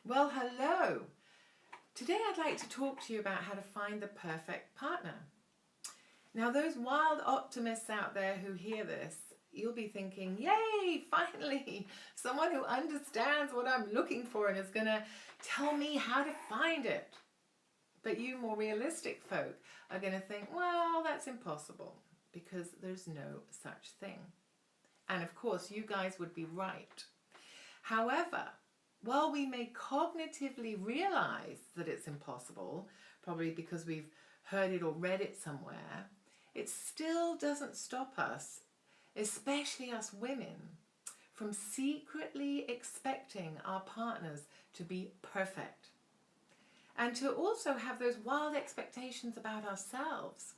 Well, hello. Today I'd like to talk to you about how to find the perfect partner. Now, those wild optimists out there who hear this, you'll be thinking, yay, finally, someone who understands what I'm looking for and is going to tell me how to find it. But you more realistic folk are going to think, well, that's impossible because there's no such thing. And of course, you guys would be right. However, while we may cognitively realize that it's impossible, probably because we've heard it or read it somewhere, it still doesn't stop us, especially us women, from secretly expecting our partners to be perfect and to also have those wild expectations about ourselves.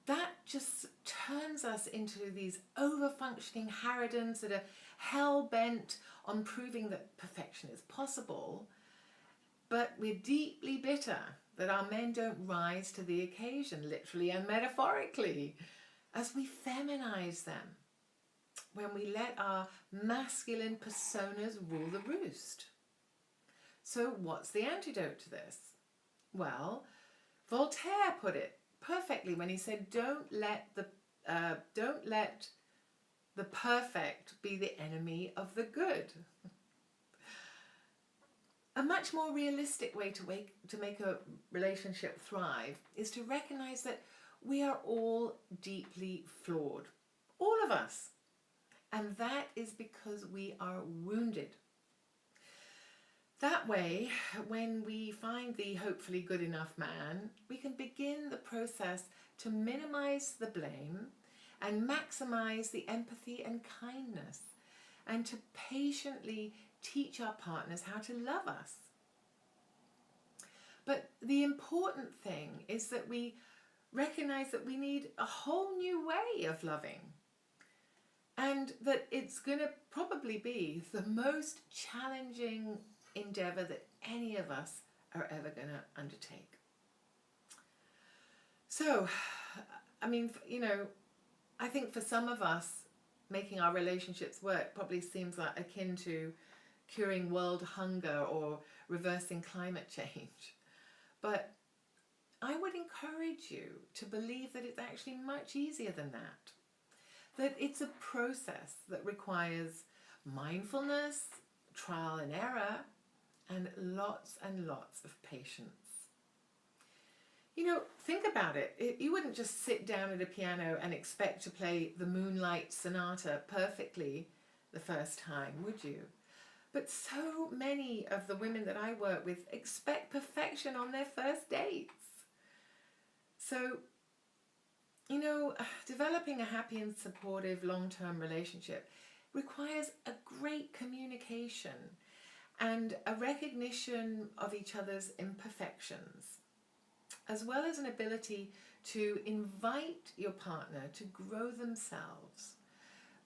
That just turns us into these over-functioning harridans that are hell-bent on proving that perfection is possible, but we're deeply bitter that our men don't rise to the occasion, literally and metaphorically, as we feminize them, when we let our masculine personas rule the roost. So what's the antidote to this? Well, Voltaire put it perfectly when he said, don't let the perfect be the enemy of the good. A much more realistic way to make a relationship thrive is to recognize that we are all deeply flawed, all of us, and that is because we are wounded. That way, when we find the hopefully good enough man, we can begin the process to minimize the blame and maximize the empathy and kindness, and to patiently teach our partners how to love us. But the important thing is that we recognize that we need a whole new way of loving, and that it's going to probably be the most challenging endeavor that any of us are ever going to undertake. So, I mean, I think for some of us, making our relationships work probably seems like akin to curing world hunger or reversing climate change. But I would encourage you to believe that it's actually much easier than that. That it's a process that requires mindfulness, trial and error, and lots of patience. Think about it. You wouldn't just sit down at a piano and expect to play the Moonlight Sonata perfectly the first time, would you? But so many of the women that I work with expect perfection on their first dates. So, developing a happy and supportive long-term relationship requires a great communication and a recognition of each other's imperfections, as well as an ability to invite your partner to grow themselves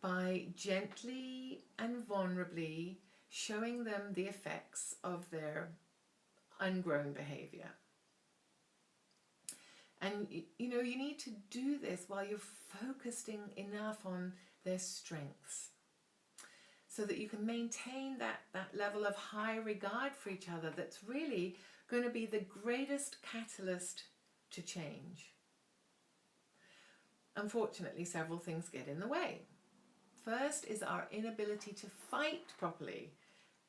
by gently and vulnerably showing them the effects of their ungrown behavior. And you need to do this while you're focusing enough on their strengths, so that you can maintain that level of high regard for each other that's really going to be the greatest catalyst to change. Unfortunately, several things get in the way. First is our inability to fight properly.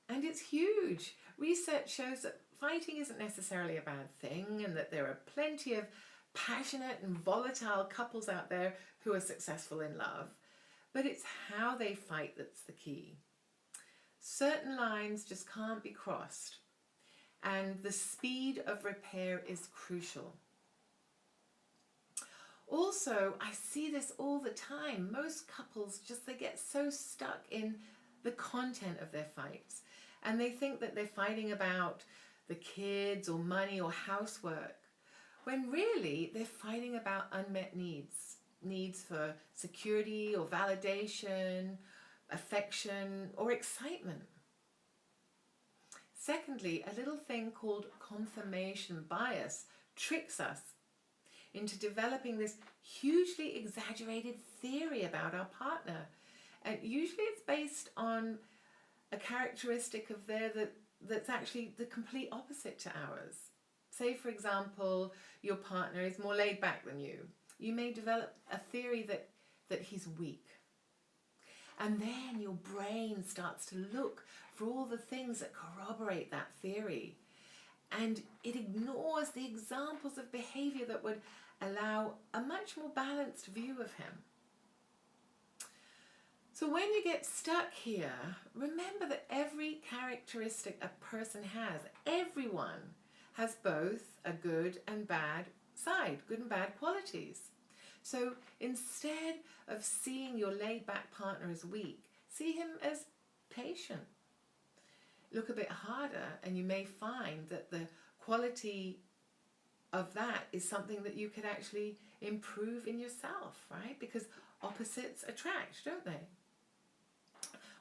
And it's huge. Research shows that fighting isn't necessarily a bad thing, and that there are plenty of passionate and volatile couples out there who are successful in love. But it's how they fight that's the key. Certain lines just can't be crossed, and the speed of repair is crucial. Also, I see this all the time. Most couples they get so stuck in the content of their fights, and they think that they're fighting about the kids or money or housework, when really they're fighting about unmet needs for security or validation, affection or excitement. Secondly, a little thing called confirmation bias tricks us into developing this hugely exaggerated theory about our partner. And usually it's based on a characteristic of theirs that's actually the complete opposite to ours. Say, for example, your partner is more laid back than you. You may develop a theory that he's weak. And then your brain starts to look for all the things that corroborate that theory. And it ignores the examples of behavior that would allow a much more balanced view of him. So when you get stuck here, remember that every characteristic a person has, everyone has both a good and bad side, good and bad qualities. So instead of seeing your laid-back partner as weak, see him as patient. Look a bit harder and you may find that the quality of that is something that you could actually improve in yourself, right? Because opposites attract, don't they?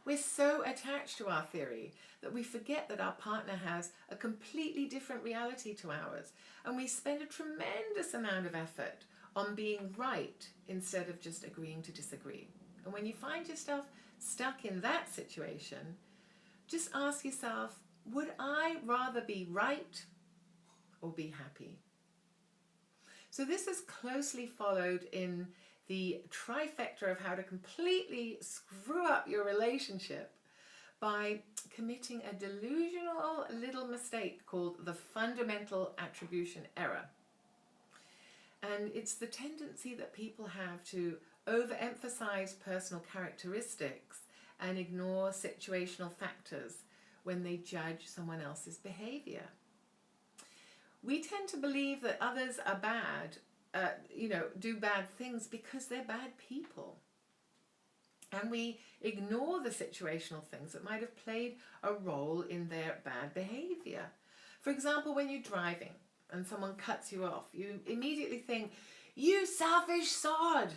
We're so attached to our theory that we forget that our partner has a completely different reality to ours, and we spend a tremendous amount of effort on being right instead of just agreeing to disagree. And when you find yourself stuck in that situation, just ask yourself, would I rather be right or be happy? So this is closely followed in the trifecta of how to completely screw up your relationship by committing a delusional little mistake called the fundamental attribution error. And it's the tendency that people have to overemphasize personal characteristics and ignore situational factors when they judge someone else's behavior. We tend to believe that others are bad, do bad things because they're bad people. And we ignore the situational things that might have played a role in their bad behavior. For example, when you're driving and someone cuts you off, you immediately think, you selfish sod,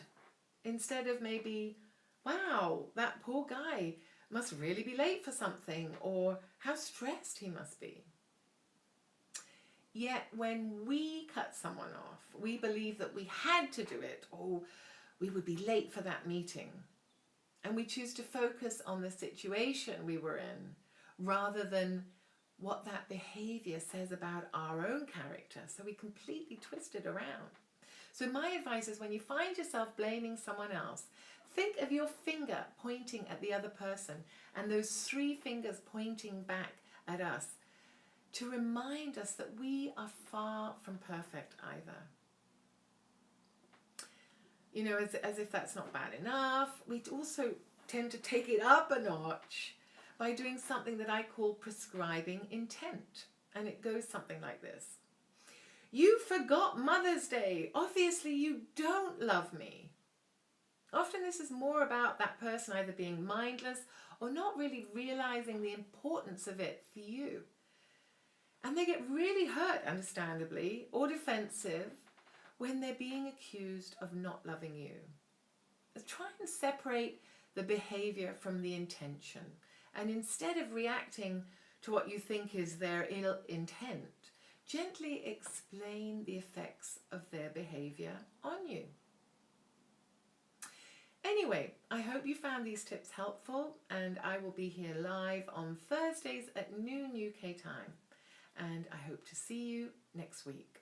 instead of maybe, wow, that poor guy must really be late for something, or how stressed he must be. Yet when we cut someone off, we believe that we had to do it, or we would be late for that meeting. And we choose to focus on the situation we were in rather than what that behavior says about our own character. So we completely twist it around. So my advice is, when you find yourself blaming someone else, think of your finger pointing at the other person and those 3 fingers pointing back at us, to remind us that we are far from perfect either. You know, as if that's not bad enough, we also tend to take it up a notch by doing something that I call prescribing intent. And it goes something like this. You forgot Mother's Day. Obviously you don't love me. Often this is more about that person either being mindless or not really realizing the importance of it for you. And they get really hurt, understandably, or defensive when they're being accused of not loving you. Try and separate the behavior from the intention. And instead of reacting to what you think is their ill intent, gently explain the effects of their behavior on you. Anyway, I hope you found these tips helpful, and I will be here live on Thursdays at noon UK time. And I hope to see you next week.